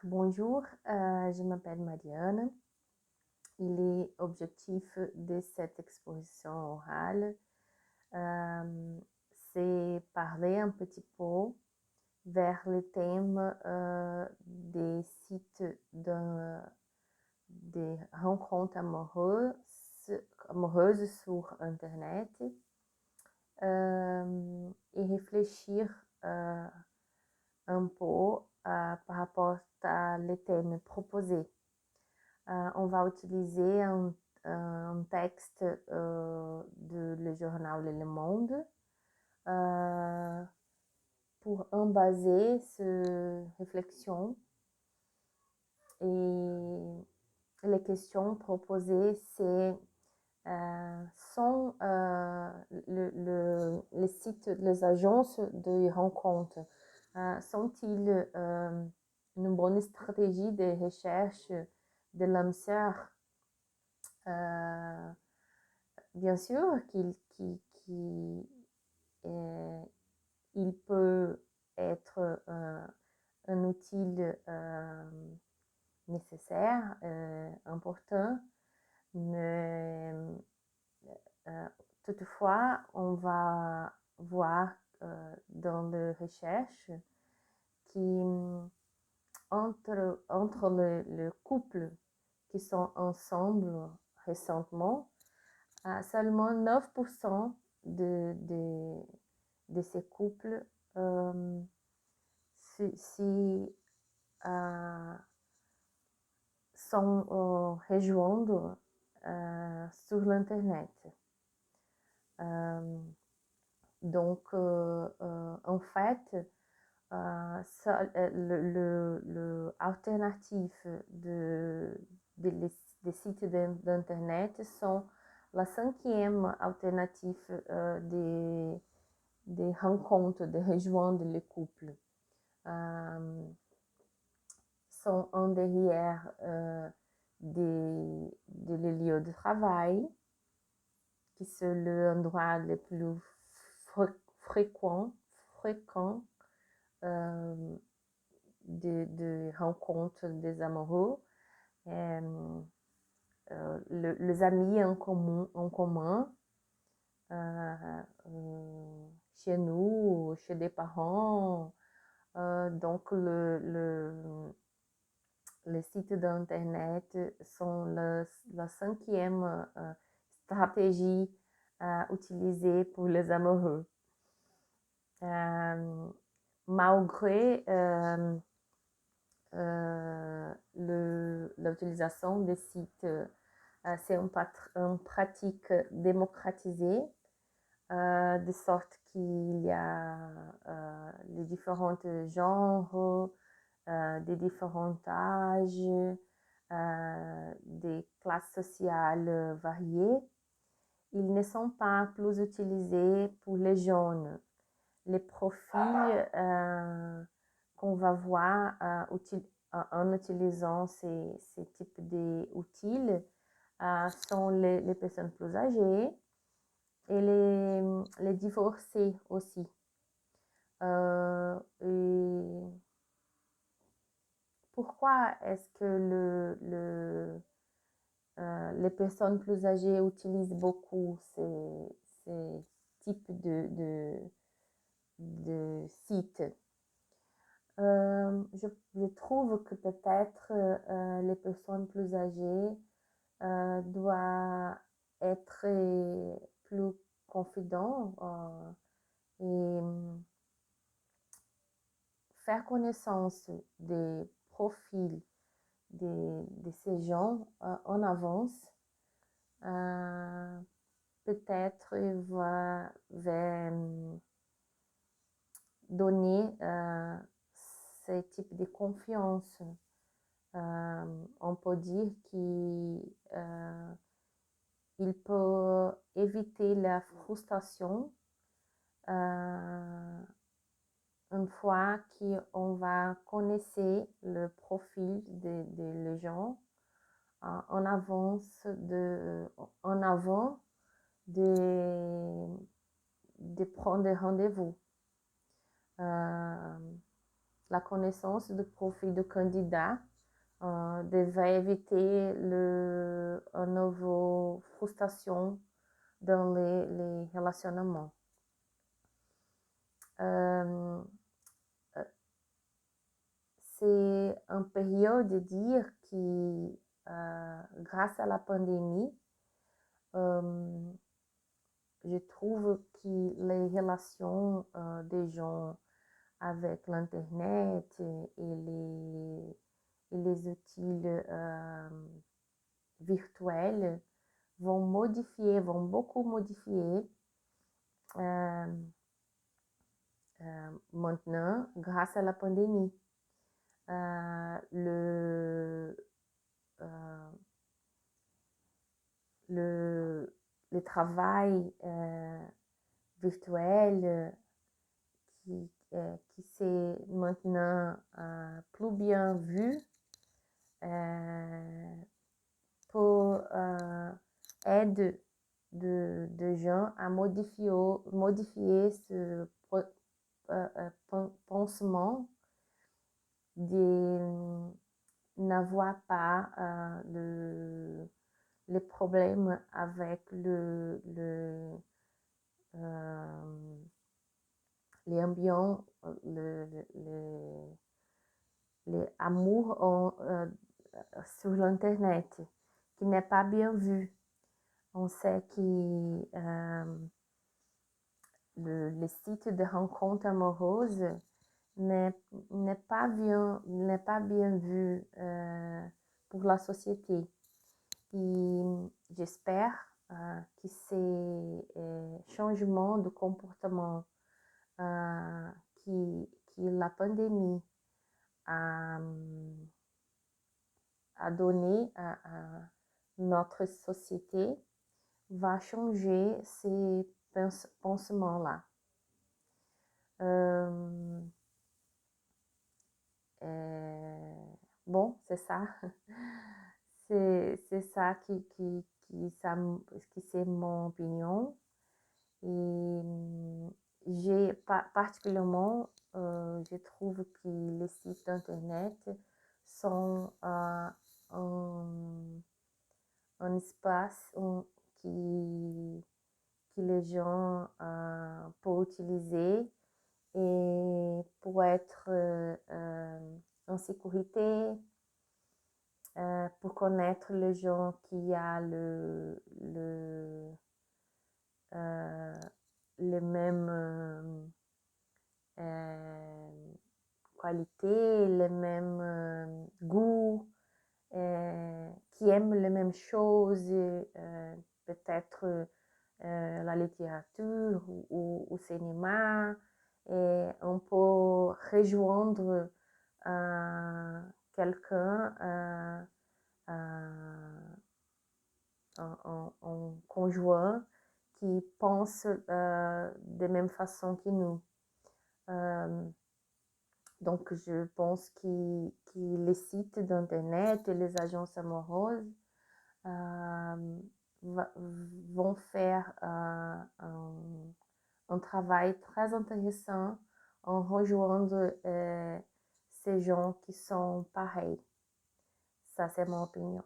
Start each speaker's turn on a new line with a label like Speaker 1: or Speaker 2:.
Speaker 1: Bonjour, je m'appelle Marianne. Il est objectif de cette exposition orale, c'est parler un petit peu vers le thème des sites des rencontres amoureuses sur Internet et réfléchir un peu par rapport à les thèmes proposés. On va utiliser un texte de le journal Le Monde pour embaser cette réflexion. Et les questions proposées, c'est sont les sites, les agences de rencontres, sont-ils une bonne stratégie de recherche de l'âme sœur? Bien sûr il peut être un outil nécessaire, important, mais toutefois, on va voir dans les recherches qui entre le couple qui sont ensemble récemment, seulement 9% de ces couples sont rejoindre sur l'Internet. Donc, en fait, l'alternative des sites d'Internet sont la cinquième alternative des rencontres, de rejoindre les couples. Sont en derrière des lieux de travail, qui sont l'endroit le plus fréquent de rencontres des amoureux. Les amis en commun chez nous, chez des parents. Donc, les sites d'internet sont la cinquième stratégie utilisée pour les amoureux. Malgré l'utilisation des sites, c'est une pratique démocratisée, de sorte qu'il y a les différents genres, des différents âges, des classes sociales variées. Ils ne sont pas plus utilisés pour les jeunes. Les profils qu'on va voir en utilisant ces types d'outils sont les personnes plus âgées et les divorcés aussi. Et pourquoi est-ce que les personnes plus âgées utilisent beaucoup ces types de sites? Je trouve que peut-être les personnes plus âgées doivent être plus confidentes et faire connaissance des profils de ces gens en avance. Peut-être il va donner ce type de confiance. On peut dire qu'il peut éviter la frustration une fois qu'on va connaître le profil de gens en avant de prendre des rendez-vous. la connaissance du profil du candidat devrait éviter une nouvelle frustration dans les relacionaments. C'est une période de dire que grâce à la pandémie, je trouve que les relations des gens avec l'Internet et les outils virtuels vont beaucoup modifier maintenant grâce à la pandémie. Le travail virtuel qui c'est maintenant plus bien vu pour aider de gens à modifier ce pensement de n'avoir pas les problèmes avec les ambiants, les amours sur l'Internet, qui n'est pas bien vu. On sait que le site de rencontres amoureuses n'est pas bien vu pour la société. Et j'espère que ces changements de comportement que la pandémie a donné à notre société va changer ces pensements-là. Bon, c'est ça. c'est ça qui c'est mon opinion. Et particulièrement, je trouve que les sites internet sont un espace que les gens peuvent utiliser et pour être en sécurité, pour connaître les gens qui a les mêmes qualités, les mêmes goûts, qui aiment les mêmes choses, peut-être la littérature ou au cinéma, et on peut rejoindre quelqu'un en conjoint qui pense de même façon que nous. Donc, je pense que les sites d'internet et les agences amoureuses vont faire un travail très intéressant en rejoignant ces gens qui sont pareils. Ça, c'est mon opinion.